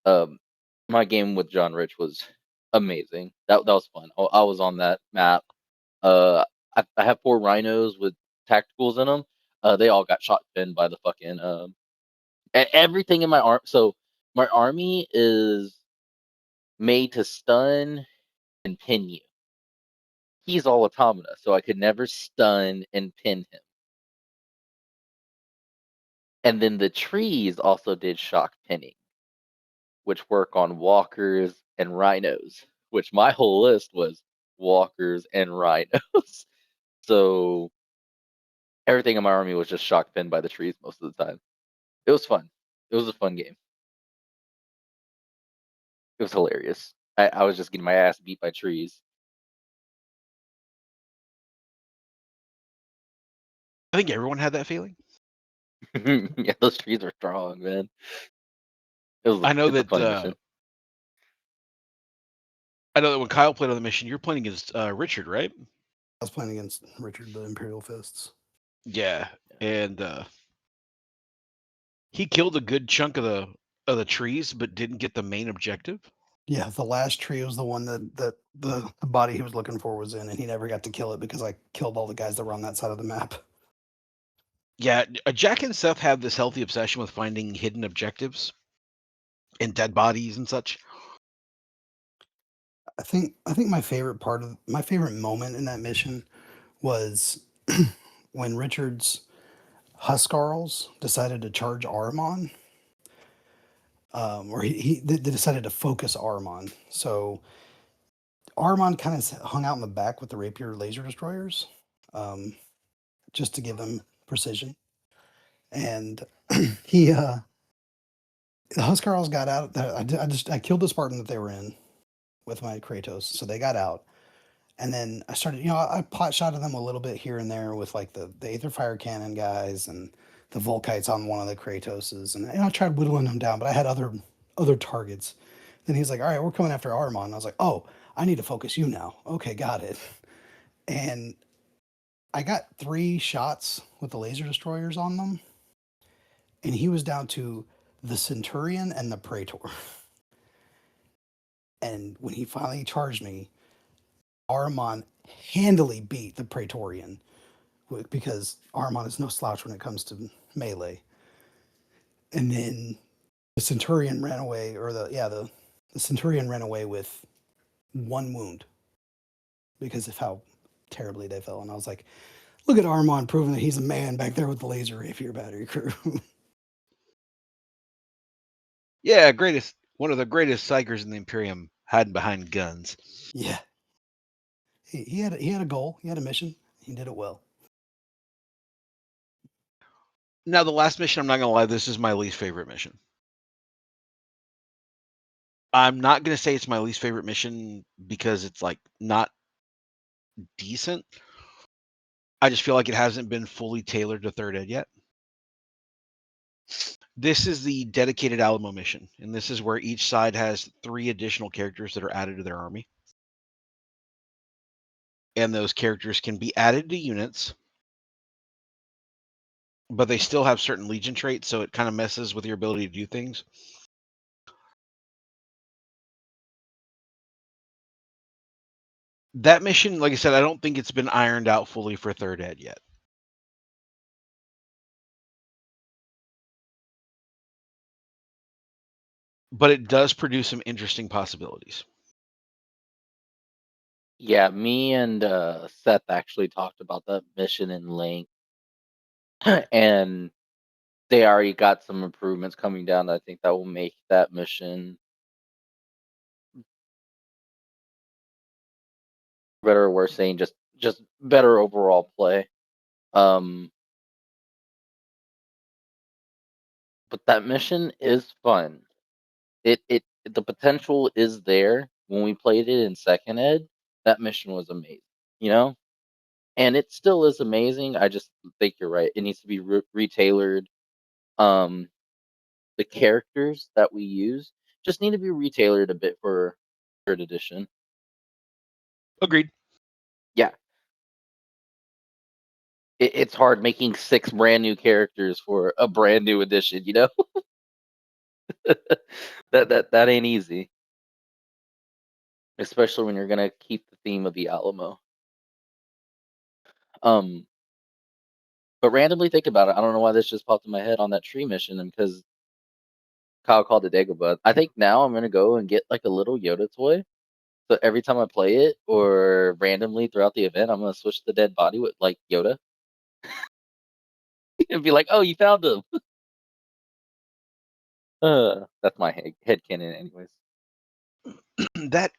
Speaker 3: Um, my game with John Rich was amazing. That was fun. I was on that map. I have 4 rhinos with tacticals in them. They all got shot pinned by the fucking everything in my arm. So my army is made to stun and pin you. He's all automata, so I could never stun and pin him. And then the trees also did shock pinning, which work on walkers and rhinos, which my whole list was walkers and rhinos. So everything in my army was just shock pinned by the trees most of the time. It was fun. It was a fun game. It was hilarious. I was just getting my ass beat by trees.
Speaker 1: I think everyone had that feeling.
Speaker 3: Yeah, those trees are strong, man.
Speaker 1: I know
Speaker 3: It's a
Speaker 1: that
Speaker 3: fun mission.
Speaker 1: when Kyle played on the mission, you're playing against Richard, right?
Speaker 2: I was playing against Richard the Imperial Fists.
Speaker 1: Yeah, and he killed a good chunk of the trees, but didn't get the main objective.
Speaker 2: Yeah, the last tree was the one that the body he was looking for was in, and he never got to kill it because I killed all the guys that were on that side of the map.
Speaker 1: Yeah, Jack and Seth have this healthy obsession with finding hidden objectives and dead bodies and such.
Speaker 2: I think my favorite moment in that mission was when Richard's Huskarls decided to charge Ahriman. Or they decided to focus Ahriman. So Ahriman kind of hung out in the back with the rapier laser destroyers, just to give them precision. And he the Huskarls got out. I killed the Spartan that they were in with my Kratos, so they got out. And then I started, I pot shotted them a little bit here and there with like the Aether Fire Cannon guys and the Volkites on one of the Kratoses, and I tried whittling them down, but I had other targets. Then he's like, "All right, we're coming after Armon." And I was like, "Oh, I need to focus you now." Okay, got it. And I got 3 shots with the laser destroyers on them, and he was down to the Centurion and the Praetor. And when he finally charged me, Armon handily beat the Praetorian because Armon is no slouch when it comes to melee. And then the Centurion ran away, or the Centurion ran away with 1 wound because of how terribly they fell. And I was like, look at Armon proving that he's a man back there with the laser rapier battery crew.
Speaker 1: Yeah, one of the greatest psychers in the Imperium, hiding behind guns.
Speaker 2: Yeah. He had a goal, he had a mission, he did it well.
Speaker 1: Now, the last mission, I'm not going to lie, this is my least favorite mission. I'm not going to say it's my least favorite mission because it's like not decent. I just feel like it hasn't been fully tailored to third ed yet. This is the dedicated Alamo mission, and this is where each side has 3 additional characters that are added to their army. And those characters can be added to units, but they still have certain Legion traits, so it kind of messes with your ability to do things. That mission, like I said, I don't think it's been ironed out fully for third ed yet. But it does produce some interesting possibilities.
Speaker 3: Yeah, me and Seth actually talked about that mission in length, and they already got some improvements coming down. I think that will make that mission better or worse, saying just better overall play. But that mission is fun. The potential is there. When we played it in second ed, that mission was amazing, you know? And it still is amazing. I just think you're right. It needs to be retailored. Um, the characters that we use just need to be retailored a bit for third edition.
Speaker 1: Agreed.
Speaker 3: Yeah. It's hard making 6 brand new characters for a brand new edition, you know? that ain't easy. Especially when you're gonna keep the theme of the Alamo. But randomly think about it. I don't know why this just popped in my head on that tree mission, and because Kyle called it Dagobah. I think now I'm gonna go and get like a little Yoda toy. So every time I play it or randomly throughout the event, I'm gonna switch the dead body with like Yoda. And be like, oh, you found him. That's my headcanon anyways.
Speaker 1: That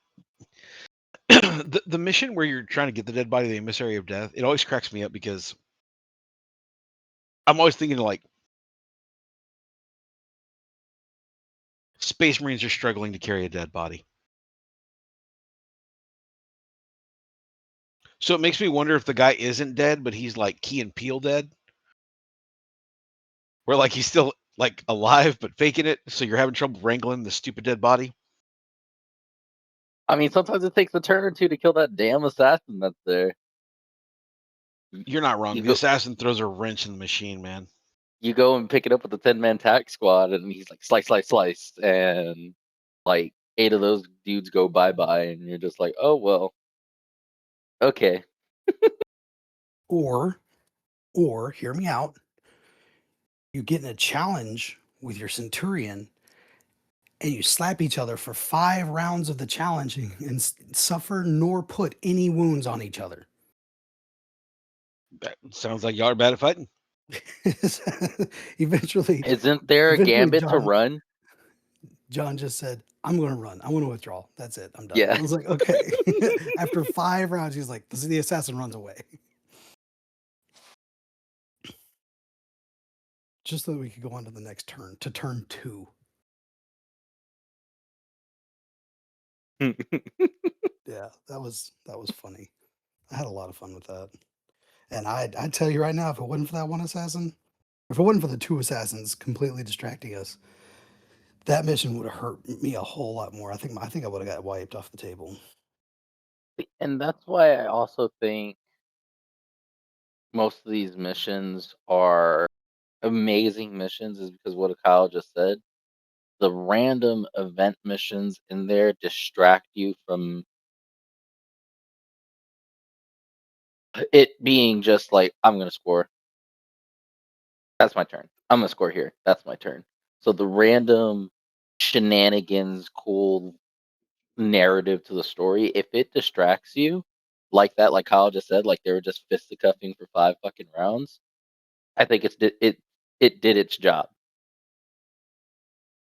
Speaker 1: the mission where you're trying to get the dead body of the emissary of death, it always cracks me up because I'm always thinking like Space Marines are struggling to carry a dead body. So it makes me wonder if the guy isn't dead, but he's like Key and Peele dead. where like he's still like alive but faking it, so you're having trouble wrangling the stupid dead body.
Speaker 3: I mean, sometimes it takes a turn or two to kill that damn assassin that's there.
Speaker 1: You're not wrong.
Speaker 3: You
Speaker 1: The
Speaker 3: go,
Speaker 1: assassin throws a wrench in the machine, man.
Speaker 3: you go and pick it up with the 10-man tack squad, and he's like slice, slice, slice, and like 8 of those dudes go bye-bye, and you're just like, oh well, okay.
Speaker 2: Or hear me out. You get in a challenge with your centurion, and you slap each other for 5 rounds of the challenging and suffer nor put any wounds on each other.
Speaker 1: That sounds like y'all are bad at fighting.
Speaker 2: Eventually,
Speaker 3: Isn't there a gambit to
Speaker 2: John,
Speaker 3: run?
Speaker 2: John just said, I'm going to run. I want to withdraw. That's it. I'm done.
Speaker 3: Yeah.
Speaker 2: I was like, okay. After 5 rounds, he's like, the assassin runs away. Just so that we could go on to the next turn, to turn 2. Yeah, that was funny. I had a lot of fun with that. And I'd tell you right now, if it wasn't for that one assassin, if it wasn't for the 2 assassins completely distracting us, that mission would have hurt me a whole lot more. I think I would have got wiped off the table.
Speaker 3: And that's why I also think most of these missions are amazing missions, is because what Kyle just said. The random event missions in there distract you from it being just like, I'm going to score. That's my turn. I'm going to score here. That's my turn. So the random shenanigans, cool narrative to the story, if it distracts you like that, like Kyle just said, like they were just fisticuffing for 5 fucking rounds, I think it did its job.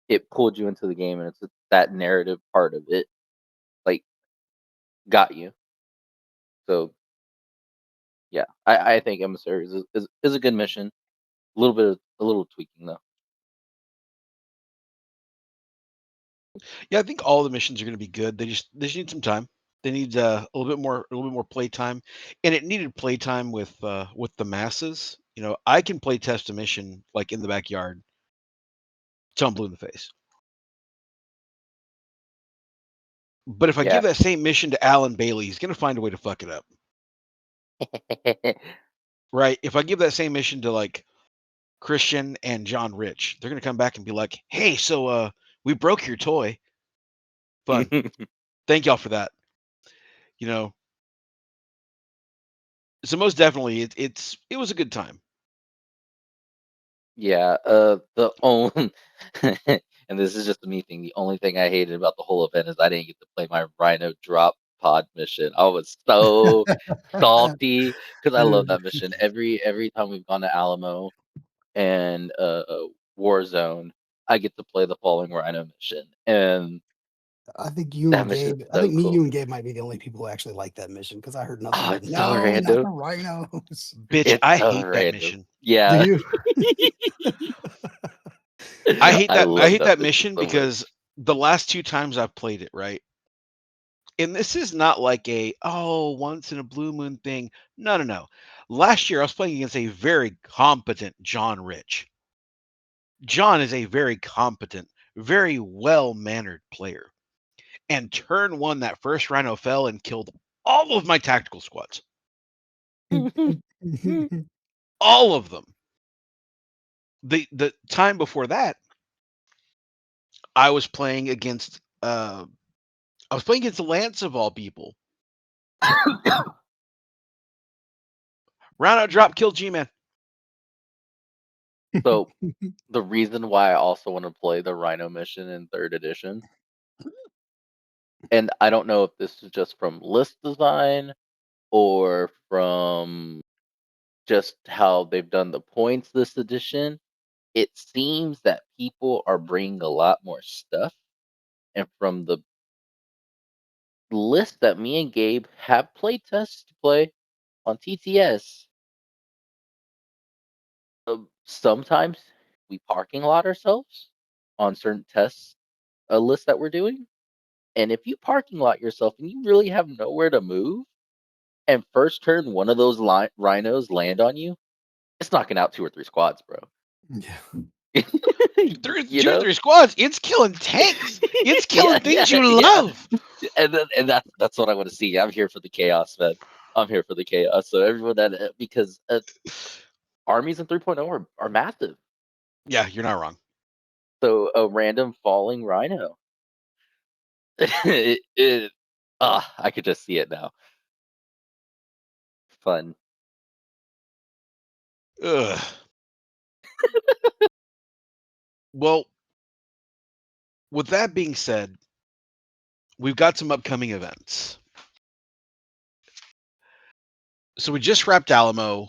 Speaker 3: It pulled you into the game, and it's that narrative part of it, like, got you. So yeah, I think Emissary is a good mission. A little tweaking though.
Speaker 1: Yeah, I think all the missions are going to be good. They just need some time. They need a little bit more play time, and it needed play time with the masses. You know, I can play test a mission like in the backyard till I'm blue in the face. But if I
Speaker 3: Yeah.
Speaker 1: give that same mission to Alan Bailey, he's going to find a way to fuck it up, right? If I give that same mission to like Christian and John Rich, they're going to come back and be like, "Hey, so we broke your toy. Fun. Thank y'all for that." You know, so most definitely it was a good time.
Speaker 3: Yeah, the only and this is just a me thing. The only thing I hated about the whole event is I didn't get to play my Rhino drop pod mission. I was so salty because I love that mission. Every time we've gone to Alamo and Warzone, I get to play the falling Rhino mission, and
Speaker 2: I think you
Speaker 3: that
Speaker 2: and
Speaker 3: mission's
Speaker 2: Gabe. I
Speaker 3: so
Speaker 2: think me,
Speaker 3: cool.
Speaker 2: you, and Gabe might be the only people who actually like that mission because I heard nothing
Speaker 3: Oh,
Speaker 2: but
Speaker 3: it's so
Speaker 2: no, not
Speaker 3: random.
Speaker 2: the rhinos.
Speaker 1: Bitch,
Speaker 3: It's
Speaker 1: I
Speaker 3: so
Speaker 1: hate that
Speaker 3: random.
Speaker 1: mission.
Speaker 2: Do
Speaker 3: Yeah,
Speaker 2: you?
Speaker 1: I hate that. I
Speaker 3: love
Speaker 1: hate that mission
Speaker 3: so much.
Speaker 1: because the last 2 times I've played it, right? And this is not like a once in a blue moon thing. No. Last year I was playing against a very competent John Rich. John is a very competent, very well-mannered player. And turn 1, that first rhino fell and killed all of my tactical squads. All of them. The time before that, I was playing against the Lance of all people. Round out drop, kill G-Man.
Speaker 3: So the reason why I also want to play the Rhino mission in 3rd edition, and I don't know if this is just from list design or from just how they've done the points this edition, it seems that people are bringing a lot more stuff. And from the list that me and Gabe have play tests to play on TTS, sometimes we parking lot ourselves on certain tests, a list that we're doing. And if you parking lot yourself and you really have nowhere to move, and first turn one of those rhinos land on you, it's knocking out 2 or 3 squads, bro.
Speaker 2: Yeah.
Speaker 1: Three squads. It's killing tanks. It's killing things you love.
Speaker 3: And that's what I want to see. I'm here for the chaos, man. I'm here for the chaos. So everyone that because armies in 3.0 are massive.
Speaker 1: Yeah, you're not wrong.
Speaker 3: So a random falling rhino. I could just see it now. Fun.
Speaker 1: Ugh. Well, with that being said, we've got some upcoming events. So we just wrapped Alamo.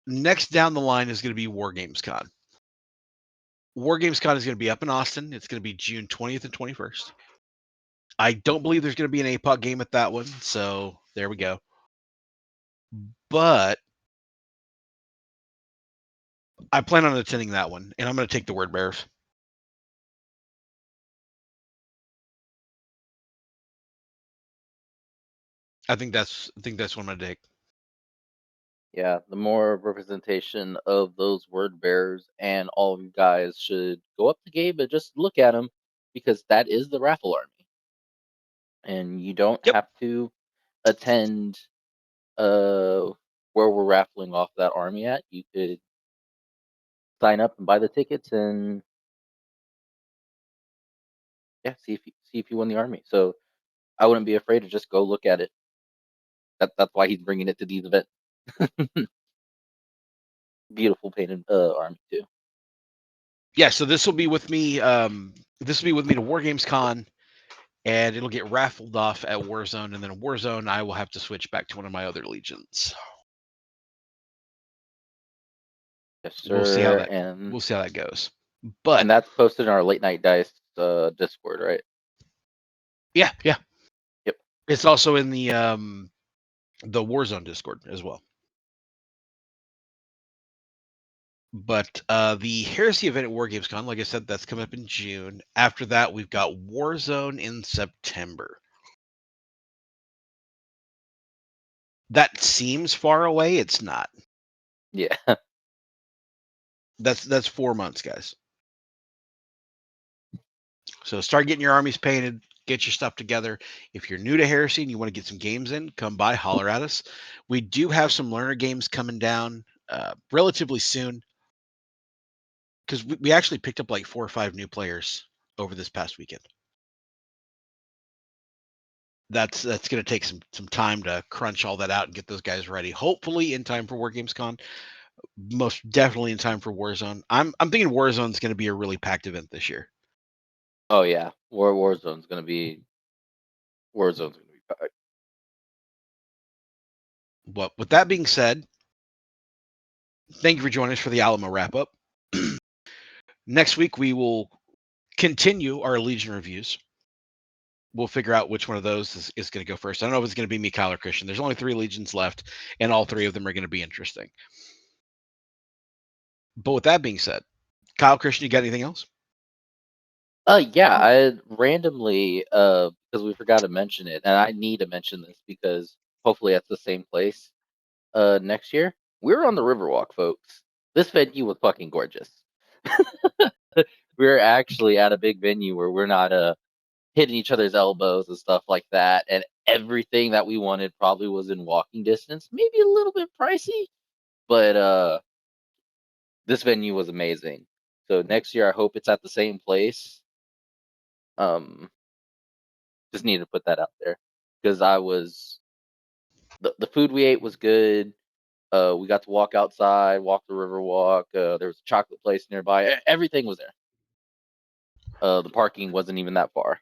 Speaker 1: Next down the line is going to be WarGamesCon. WarGamesCon is going to be up in Austin. It's going to be June 20th and 21st. I don't believe there's going to be an APOC game at that one, so there we go. But I plan on attending that one, and I'm going to take the word bearers. I think that's what I'm going to take.
Speaker 3: Yeah, the more representation of those word bearers, and all of you guys should go up to Gabe and just look at him, because that is the raffle army, and you don't have to attend where we're raffling off that army at. You could sign up and buy the tickets, and yeah, see if you win the army. So I wouldn't be afraid to just go look at it. That's why he's bringing it to these events. Beautiful painted army too.
Speaker 1: Yeah, so this will be with me. This will be with me to WarGamesCon, and it'll get raffled off at Warzone, and then at Warzone, I will have to switch back to one of my other legions.
Speaker 3: Yes, sir.
Speaker 1: We'll see how that goes. But
Speaker 3: and that's posted in our late night dice Discord, right?
Speaker 1: Yeah.
Speaker 3: Yep.
Speaker 1: It's also in the Warzone Discord as well. But the Heresy event at WarGamesCon, like I said, that's coming up in June. After that, we've got Warzone in September. That seems far away. It's not.
Speaker 3: Yeah.
Speaker 1: That's 4 months, guys. So start getting your armies painted, get your stuff together. If you're new to Heresy and you want to get some games in, come by, holler at us. We do have some learner games coming down relatively soon, because we actually picked up like 4 or 5 new players over this past weekend. That's going to take some time to crunch all that out and get those guys ready. Hopefully in time for WarGamesCon. Most definitely in time for Warzone. I'm thinking Warzone's going to be a really packed event this year.
Speaker 3: Oh yeah, Warzone's gonna be packed.
Speaker 1: But with that being said, thank you for joining us for the Alamo wrap up. Next week we will continue our Legion reviews. We'll figure out which one of those is going to go first. I don't know if it's going to be me, Kyle, or Christian. There's only 3 Legions left, and all 3 of them are going to be interesting. But with that being said, Kyle, Christian, you got anything else?
Speaker 3: Yeah, I randomly because we forgot to mention it, and I need to mention this because hopefully that's the same place next year. We're on the Riverwalk, folks. This venue was fucking gorgeous. We're actually at a big venue where we're not hitting each other's elbows and stuff like that, and everything that we wanted probably was in walking distance. Maybe a little bit pricey, but this venue was amazing. So next year I hope it's at the same place. Just need to put that out there because the food we ate was good. We got to walk outside, walk the river walk. There was a chocolate place nearby. Everything was there. The parking wasn't even that far.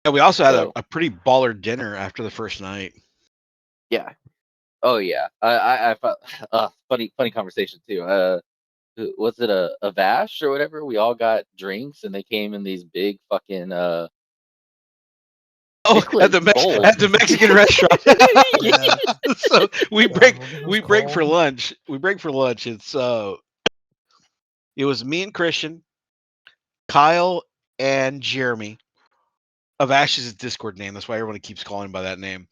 Speaker 1: Yeah, we also had a pretty baller dinner after the first night.
Speaker 3: Yeah. Oh yeah. I funny conversation too. Was it a Vash or whatever? We all got drinks and they came in these big fucking
Speaker 1: at the Mexican restaurant.
Speaker 2: Yeah.
Speaker 1: So we break for lunch. We break for lunch. It was me and Christian, Kyle and Jeremy. Avash is his Discord name. That's why everyone keeps calling him by that name.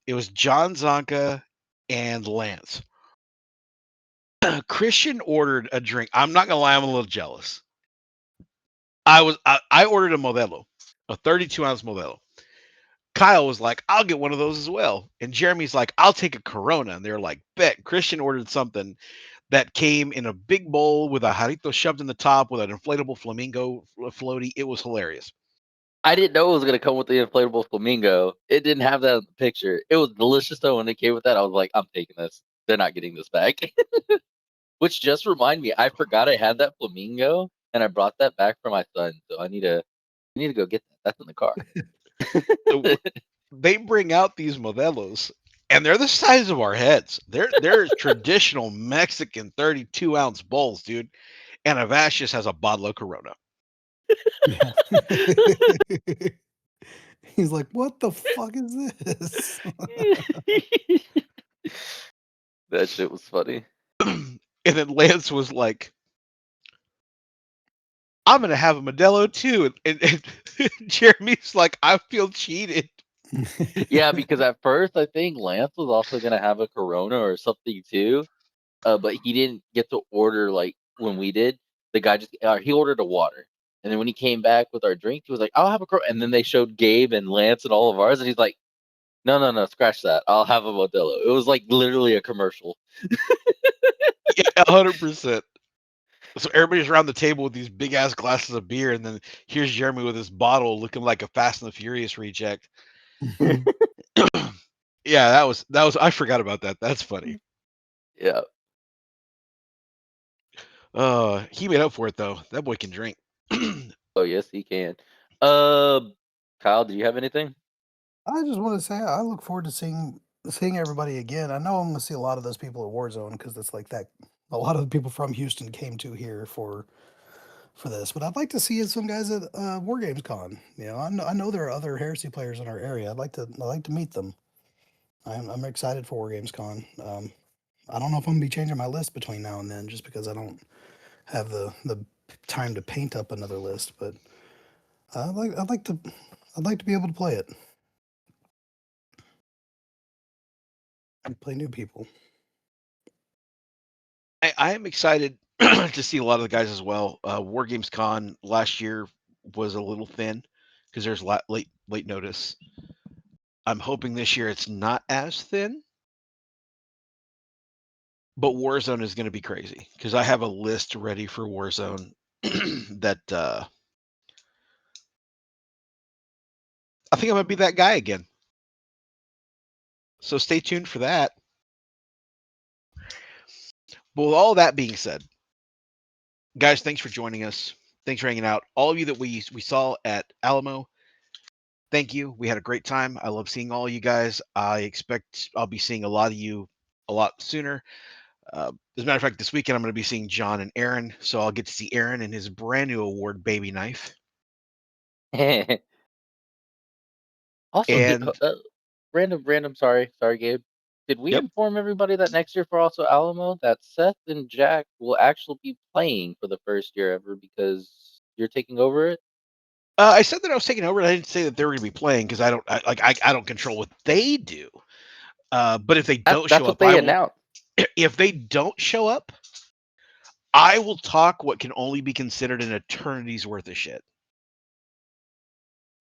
Speaker 1: It was John Zonka and Lance. Christian ordered a drink. I'm not gonna lie, I'm a little jealous. I ordered a Modelo, a 32-ounce Modelo. Kyle was like, I'll get one of those as well. And Jeremy's like, I'll take a Corona. And they're like, bet. Christian ordered something that came in a big bowl with a jarrito shoved in the top with an inflatable flamingo floaty. It was hilarious.
Speaker 3: I didn't know it was gonna come with the inflatable flamingo. It didn't have that in the picture. It was delicious though when it came with that. I was like, I'm taking this. They're not getting this back. Which just reminded me, I forgot I had that flamingo and I brought that back for my son. So I need to go get that. That's in the car.
Speaker 1: They bring out these Modelos and they're the size of our heads. They're traditional Mexican 32-ounce bowls, dude. And Avash just has a bottle of Corona.
Speaker 2: Yeah. He's like, what the fuck is this?
Speaker 3: That shit was funny.
Speaker 1: And then Lance was like, I'm gonna have a Modelo too. And Jeremy's like, I feel cheated.
Speaker 3: Yeah, because at first I think Lance was also gonna have a Corona or something too, but he didn't get to order like when we did. The guy just he ordered a water, and then when he came back with our drink, he was like, "I'll have a Corona." And then they showed Gabe and Lance and all of ours, and he's like, "No, scratch that. I'll have a Modelo." It was like literally a commercial.
Speaker 1: Yeah, 100%. So everybody's around the table with these big ass glasses of beer, and then here's Jeremy with his bottle, looking like a Fast and the Furious reject. Yeah, that was. I forgot about that. That's funny.
Speaker 3: Yeah.
Speaker 1: He made up for it though. That boy can drink.
Speaker 3: Oh yes, he can. Kyle, do you have anything?
Speaker 2: I just want to say I look forward to seeing everybody again. I know I'm gonna see a lot of those people at Warzone because it's like that. A lot of the people from Houston came to here for this, but I'd like to see some guys at War Games Con. You know, I know there are other Heresy players in our area. I'd like to meet them. I'm excited for War Games Con. I don't know if I'm gonna be changing my list between now and then, just because I don't have the time to paint up another list. But I'd like to be able to play it. And play new people.
Speaker 1: I am excited to see a lot of the guys as well. War Games Con last year was a little thin because there's late notice. I'm hoping this year it's not as thin, but Warzone is going to be crazy because I have a list ready for Warzone that I think I'm gonna be that guy again. So stay tuned for that. But with all that being said, guys, thanks for joining us. Thanks for hanging out. All of you that we saw at Alamo, thank you. We had a great time. I love seeing all you guys. I expect I'll be seeing a lot of you a lot sooner. As a matter of fact, this weekend I'm going to be seeing John and Aaron, so I'll get to see Aaron and his brand new award, Baby Knife.
Speaker 3: Also,
Speaker 1: And
Speaker 3: random. Sorry, Gabe. Did we
Speaker 1: yep,
Speaker 3: inform everybody that next year for also Alamo that Seth and Jack will actually be playing for the first year ever because you're taking over it?
Speaker 1: I said that I was taking over, and I didn't say that they were going to be playing because I don't control what they do. But if they don't
Speaker 3: That's
Speaker 1: show
Speaker 3: what
Speaker 1: up, I
Speaker 3: they
Speaker 1: will.
Speaker 3: announced.
Speaker 1: If they don't show up, I will talk what can only be considered an eternity's worth of shit.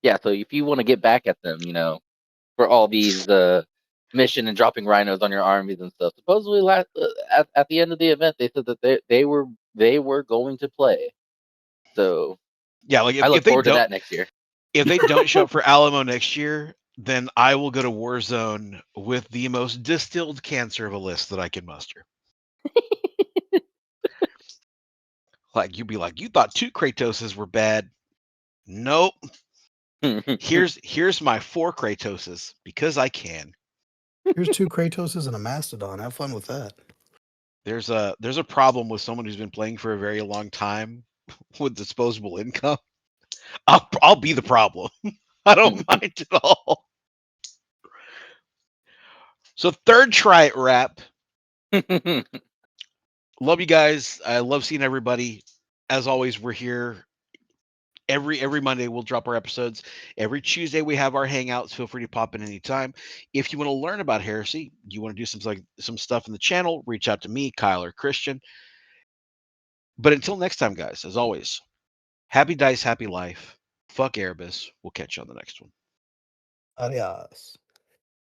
Speaker 3: Yeah, so if you want to get back at them, for all these mission and dropping rhinos on your armies and stuff. Supposedly, at the end of the event, they said that they were going to play. So
Speaker 1: Yeah, like
Speaker 3: I
Speaker 1: if
Speaker 3: look
Speaker 1: they
Speaker 3: forward to
Speaker 1: don't
Speaker 3: that next year.
Speaker 1: if they don't show up for Alamo next year, then I will go to Warzone with the most distilled cancer of a list that I can muster. Like you'd be like, you thought 2 Kratoses were bad. Nope. Here's my 4 Kratoses because I can.
Speaker 2: Here's 2 Kratoses and a Mastodon. Have fun with that.
Speaker 1: There's a problem with someone who's been playing for a very long time with disposable income. I'll be the problem. I don't mind at all. So third try it wrap. Love you guys. I love seeing everybody. As always, we're here every Monday we'll drop our episodes. Every Tuesday we have our hangouts. Feel free to pop in anytime. If you want to learn about heresy, you want to do some stuff in the channel, reach out to me, Kyle, or Christian. But until next time, guys, as always, happy dice, happy life. Fuck Erebus. We'll catch you on the next one.
Speaker 2: Adios.